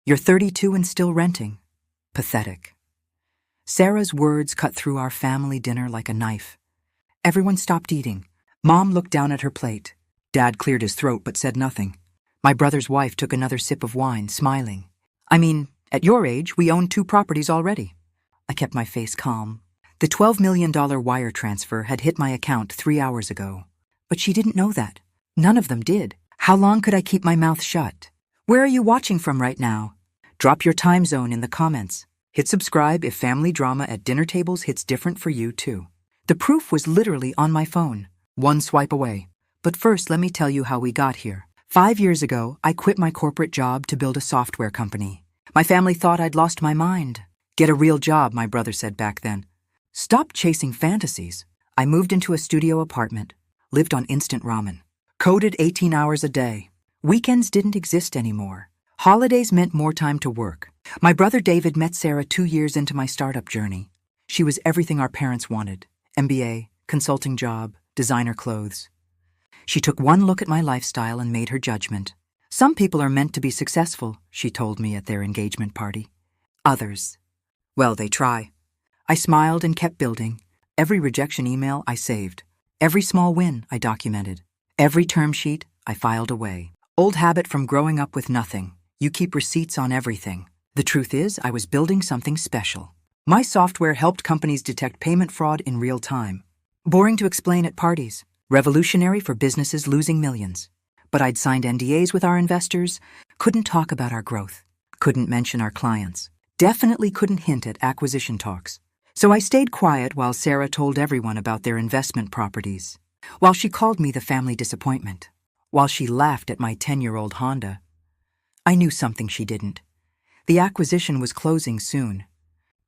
You're 32 and still renting. Pathetic. Sarah's words cut through our family dinner like a knife. Everyone stopped eating. Mom looked down at her plate. Dad cleared his throat but said nothing. My brother's wife took another sip of wine, smiling. I mean, at your age, we own 2 properties already. I kept my face calm. The $12 million wire transfer had hit my account 3 hours ago. But she didn't know that. None of them did. How long could I keep my mouth shut? Where are you watching from right now? Drop your time zone in the comments. Hit subscribe if family drama at dinner tables hits different for you too. The proof was literally on my phone, 1 swipe away. But first, let me tell you how we got here. 5 years ago, I quit my corporate job to build a software company. My family thought I'd lost my mind. Get a real job, my brother said back then. Stop chasing fantasies. I moved into a studio apartment, lived on instant ramen, coded 18 hours a day. Weekends didn't exist anymore. Holidays meant more time to work. My brother David met Sarah 2 years into my startup journey. She was everything our parents wanted. MBA, consulting job, designer clothes. She took one look at my lifestyle and made her judgment. Some people are meant to be successful, she told me at their engagement party. Others, well, they try. I smiled and kept building. Every rejection email I saved. Every small win I documented. Every term sheet I filed away. Old habit from growing up with nothing. You keep receipts on everything. The truth is, I was building something special. My software helped companies detect payment fraud in real time. Boring to explain at parties. Revolutionary for businesses losing millions. But I'd signed NDAs with our investors, couldn't talk about our growth, couldn't mention our clients, definitely couldn't hint at acquisition talks. So I stayed quiet while Sarah told everyone about their investment properties, while she called me the family disappointment, while she laughed at my 10-year-old Honda. I knew something she didn't. The acquisition was closing soon.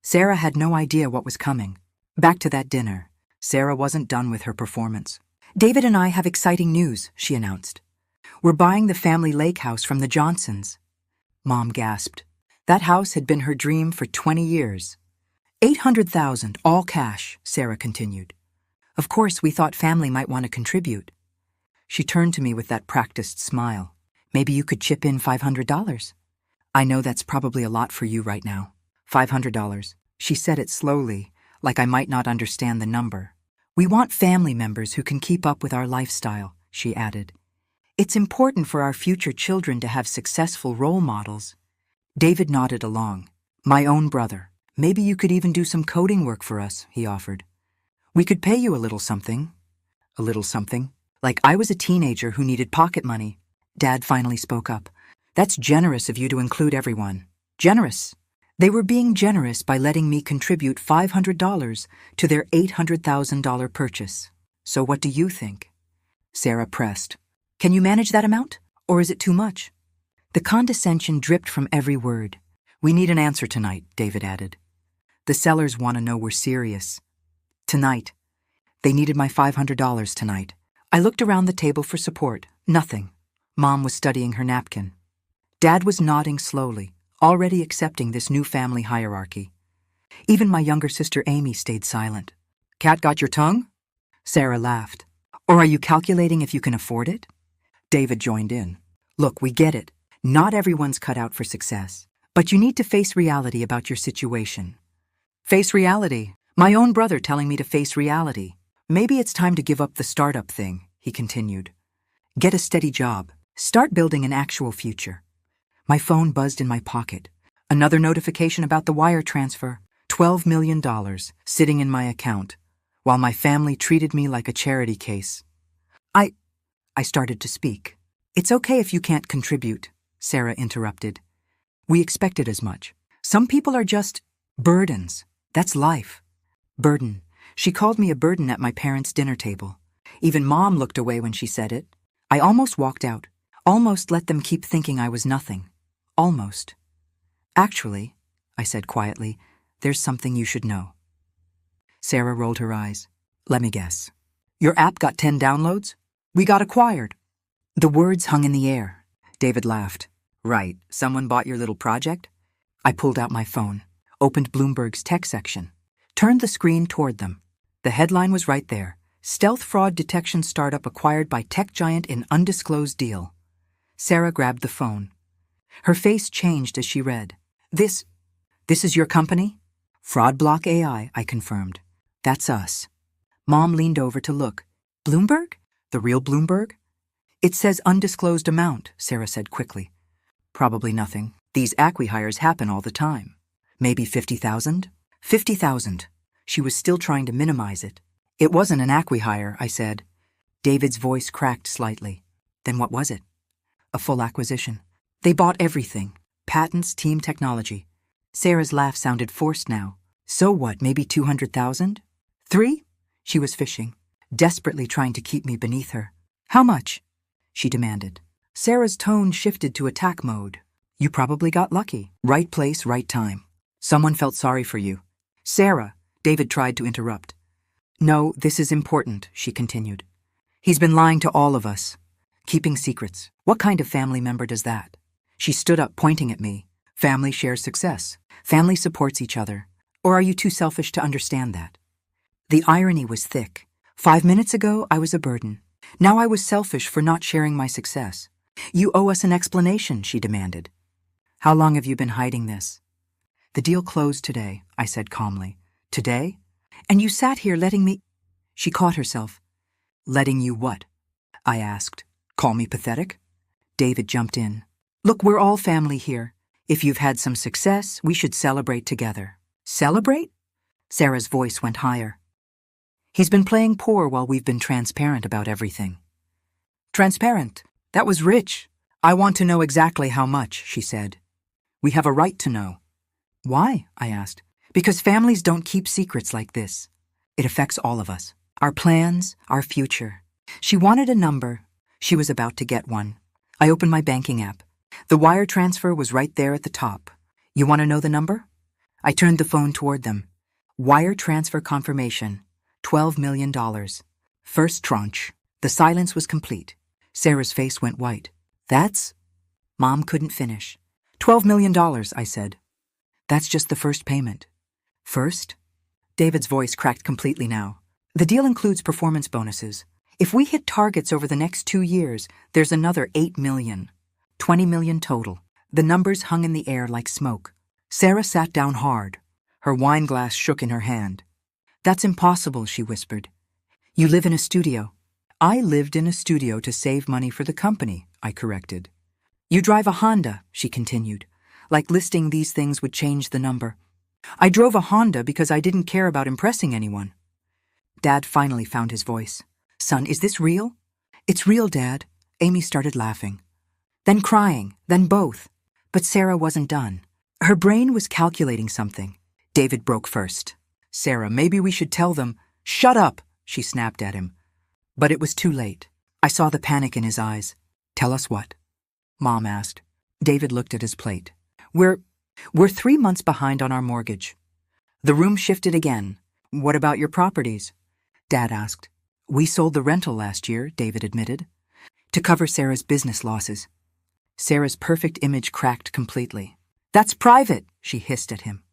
Sarah had no idea what was coming. Back to that dinner. Sarah wasn't done with her performance. David and I have exciting news, she announced. We're buying the family lake house from the Johnsons. Mom gasped. That house had been her dream for 20 years. $800,000, all cash, Sarah continued. Of course, we thought family might want to contribute. She turned to me with that practiced smile. Maybe you could chip in $500. I know that's probably a lot for you right now. $500. She said it slowly, like I might not understand the number. We want family members who can keep up with our lifestyle, she added. It's important for our future children to have successful role models. David nodded along. My own brother. Maybe you could even do some coding work for us, he offered. We could pay you a little something. A little something? Like I was a teenager who needed pocket money. Dad finally spoke up. That's generous of you to include everyone. Generous. They were being generous by letting me contribute $500 to their $800,000 purchase. So what do you think? Sarah pressed. Can you manage that amount? Or is it too much? The condescension dripped from every word. We need an answer tonight, David added. The sellers want to know we're serious. Tonight. They needed my $500 tonight. I looked around the table for support. Nothing. Mom was studying her napkin. Dad was nodding slowly, already accepting this new family hierarchy. Even my younger sister Amy stayed silent. Cat got your tongue? Sarah laughed. Or are you calculating if you can afford it? David joined in. Look, we get it. Not everyone's cut out for success. But you need to face reality about your situation. Face reality. My own brother telling me to face reality. Maybe it's time to give up the startup thing, he continued. Get a steady job. Start building an actual future. My phone buzzed in my pocket. Another notification about the wire transfer. $12 million sitting in my account, while my family treated me like a charity case. I started to speak. It's okay if you can't contribute, Sarah interrupted. We expected as much. Some people are just burdens. That's life. Burden. She called me a burden at my parents' dinner table. Even Mom looked away when she said it. I almost walked out. Almost let them keep thinking I was nothing. Almost. Actually, I said quietly, there's something you should know. Sarah rolled her eyes. Let me guess. Your app got 10 downloads? We got acquired. The words hung in the air. David laughed. Right, someone bought your little project? I pulled out my phone, opened Bloomberg's tech section, turned the screen toward them. The headline was right there. Stealth fraud detection startup acquired by tech giant in undisclosed deal. Sarah grabbed the phone. Her face changed as she read. This is your company? Fraud Block AI, I confirmed. That's us. Mom leaned over to look. Bloomberg? The real Bloomberg? It says undisclosed amount, Sarah said quickly. Probably nothing. These acqui-hires happen all the time. Maybe 50,000? 50,000. She was still trying to minimize it. It wasn't an acqui-hire, I said. David's voice cracked slightly. Then what was it? A full acquisition. They bought everything. Patents, team, technology. Sarah's laugh sounded forced now. So what, maybe 200,000? 3? She was fishing, desperately trying to keep me beneath her. How much? She demanded. Sarah's tone shifted to attack mode. You probably got lucky. Right place, right time. Someone felt sorry for you. Sarah, David tried to interrupt. No, this is important, she continued. He's been lying to all of us. Keeping secrets. What kind of family member does that? She stood up, pointing at me. Family shares success. Family supports each other. Or are you too selfish to understand that? The irony was thick. 5 minutes ago, I was a burden. Now I was selfish for not sharing my success. You owe us an explanation, she demanded. How long have you been hiding this? The deal closed today, I said calmly. Today? And you sat here letting me... She caught herself. Letting you what? I asked. Call me pathetic? David jumped in. Look, we're all family here. If you've had some success, we should celebrate together. Celebrate? Sarah's voice went higher. He's been playing poor while we've been transparent about everything. Transparent? That was rich. I want to know exactly how much, she said. We have a right to know. Why? I asked. Because families don't keep secrets like this. It affects all of us. Our plans, our future. She wanted a number. She was about to get one. I opened my banking app. The wire transfer was right there at the top. You want to know the number? I turned the phone toward them. Wire transfer confirmation. $12 million. First tranche. The silence was complete. Sarah's face went white. That's... Mom couldn't finish. $12 million, I said. That's just the first payment. First? David's voice cracked completely now. The deal includes performance bonuses. If we hit targets over the next 2 years, there's another $8 million. 20 million total. The numbers hung in the air like smoke. Sarah sat down hard. Her wine glass shook in her hand. That's impossible, she whispered. You live in a studio. I lived in a studio to save money for the company, I corrected. You drive a Honda, she continued, like listing these things would change the number. I drove a Honda because I didn't care about impressing anyone. Dad finally found his voice. Son, is this real? It's real, Dad. Amy started laughing. Then crying, then both. But Sarah wasn't done. Her brain was calculating something. David broke first. Sarah, maybe we should tell them. Shut up, she snapped at him. But it was too late. I saw the panic in his eyes. Tell us what? Mom asked. David looked at his plate. We're 3 months behind on our mortgage. The room shifted again. What about your properties? Dad asked. We sold the rental last year, David admitted, to cover Sarah's business losses. Sarah's perfect image cracked completely. That's private, she hissed at him.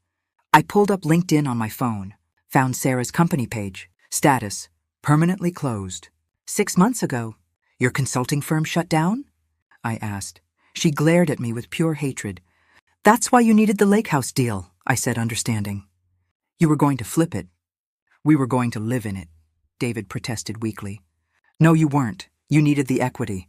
I pulled up LinkedIn on my phone, found Sarah's company page. Status, permanently closed. 6 months ago. Your consulting firm shut down? I asked. She glared at me with pure hatred. That's why you needed the lake house deal, I said, understanding. You were going to flip it. We were going to live in it, David protested weakly. No, you weren't. You needed the equity.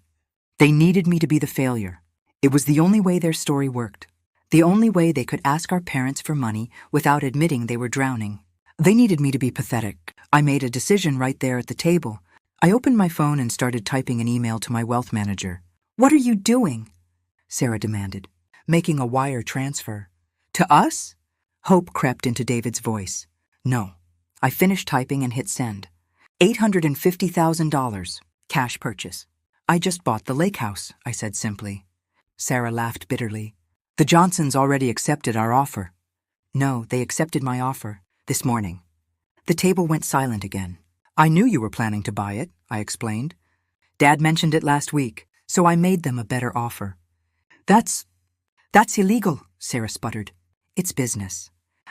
They needed me to be the failure. It was the only way their story worked. The only way they could ask our parents for money without admitting they were drowning. They needed me to be pathetic. I made a decision right there at the table. I opened my phone and started typing an email to my wealth manager. What are you doing? Sarah demanded. Making a wire transfer. To us? Hope crept into David's voice. No. I finished typing and hit send. $850,000. Cash purchase. I just bought the lake house, I said simply. Sarah laughed bitterly. The Johnsons already accepted our offer. No, they accepted my offer. This morning. The table went silent again. I knew you were planning to buy it, I explained. Dad mentioned it last week, so I made them a better offer. That's illegal, Sarah sputtered. It's business.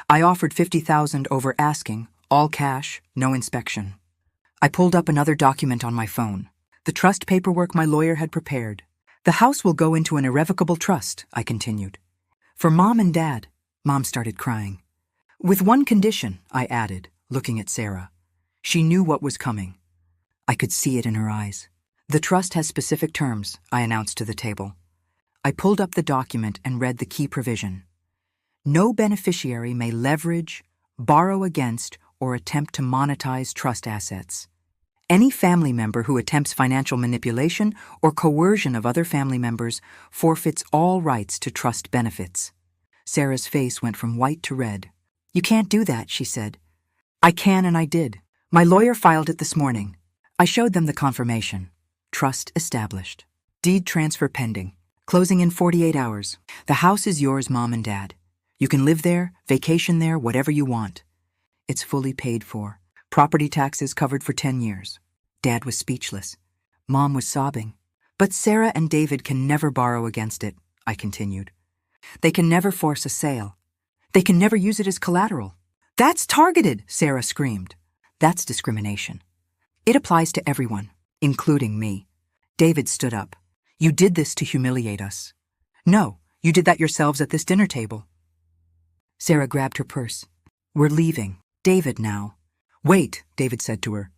I offered $50,000 over asking, all cash, no inspection. I pulled up another document on my phone. The trust paperwork my lawyer had prepared. The house will go into an irrevocable trust, I continued. For Mom and Dad. Mom started crying. With one condition, I added, looking at Sarah. She knew what was coming. I could see it in her eyes. The trust has specific terms, I announced to the table. I pulled up the document and read the key provision. No beneficiary may leverage, borrow against, or attempt to monetize trust assets. Any family member who attempts financial manipulation or coercion of other family members forfeits all rights to trust benefits. Sarah's face went from white to red. You can't do that, she said. I can, and I did. My lawyer filed it this morning. I showed them the confirmation. Trust established. Deed transfer pending. Closing in 48 hours. The house is yours, Mom and Dad. You can live there, vacation there, whatever you want. It's fully paid for. Property taxes covered for 10 years. Dad was speechless. Mom was sobbing. But Sarah and David can never borrow against it, I continued. They can never force a sale. They can never use it as collateral. That's targeted, Sarah screamed. That's discrimination. It applies to everyone, including me. David stood up. You did this to humiliate us. No, you did that yourselves at this dinner table. Sarah grabbed her purse. We're leaving. David now. Wait, David said to her.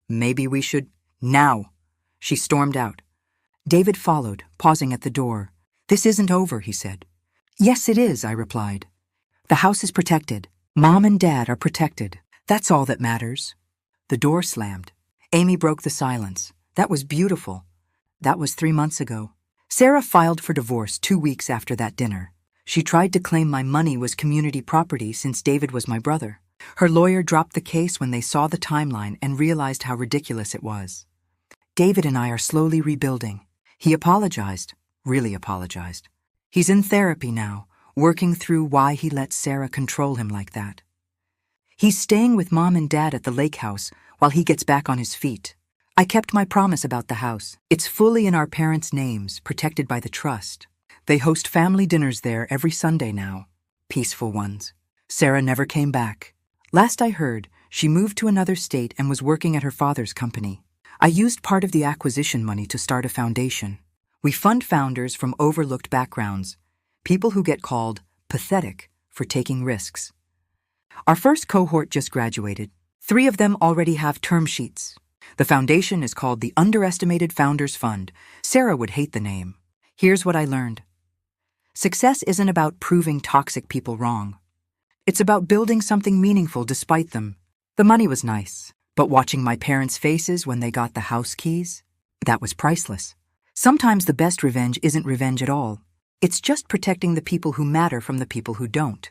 Maybe we should. Now. She stormed out. David followed, pausing at the door. This isn't over, he said. Yes, it is, I replied. The house is protected. Mom and Dad are protected. That's all that matters. The door slammed. Amy broke the silence. That was beautiful. That was 3 months ago. Sarah filed for divorce 2 weeks after that dinner. She tried to claim my money was community property since David was my brother. Her lawyer dropped the case when they saw the timeline and realized how ridiculous it was. David and I are slowly rebuilding. He apologized, really apologized. He's in therapy now, working through why he let Sarah control him like that. He's staying with Mom and Dad at the lake house while he gets back on his feet. I kept my promise about the house. It's fully in our parents' names, protected by the trust. They host family dinners there every Sunday now. Peaceful ones. Sarah never came back. Last I heard, she moved to another state and was working at her father's company. I used part of the acquisition money to start a foundation. We fund founders from overlooked backgrounds, people who get called pathetic for taking risks. Our first cohort just graduated. 3 of them already have term sheets. The foundation is called the Underestimated Founders Fund. Sarah would hate the name. Here's what I learned. Success isn't about proving toxic people wrong. It's about building something meaningful despite them. The money was nice, but watching my parents' faces when they got the house keys, that was priceless. Sometimes the best revenge isn't revenge at all. It's just protecting the people who matter from the people who don't.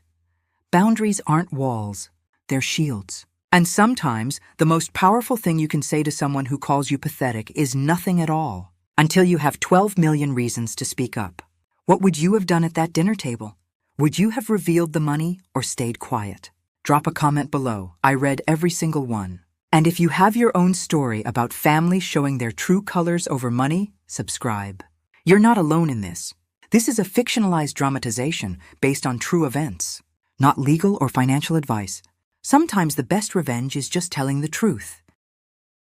Boundaries aren't walls, they're shields. And sometimes the most powerful thing you can say to someone who calls you pathetic is nothing at all, until you have 12 million reasons to speak up. What would you have done at that dinner table? Would you have revealed the money or stayed quiet? Drop a comment below. I read every single one. And if you have your own story about families showing their true colors over money, subscribe. You're not alone in this. This is a fictionalized dramatization based on true events, not legal or financial advice. Sometimes the best revenge is just telling the truth.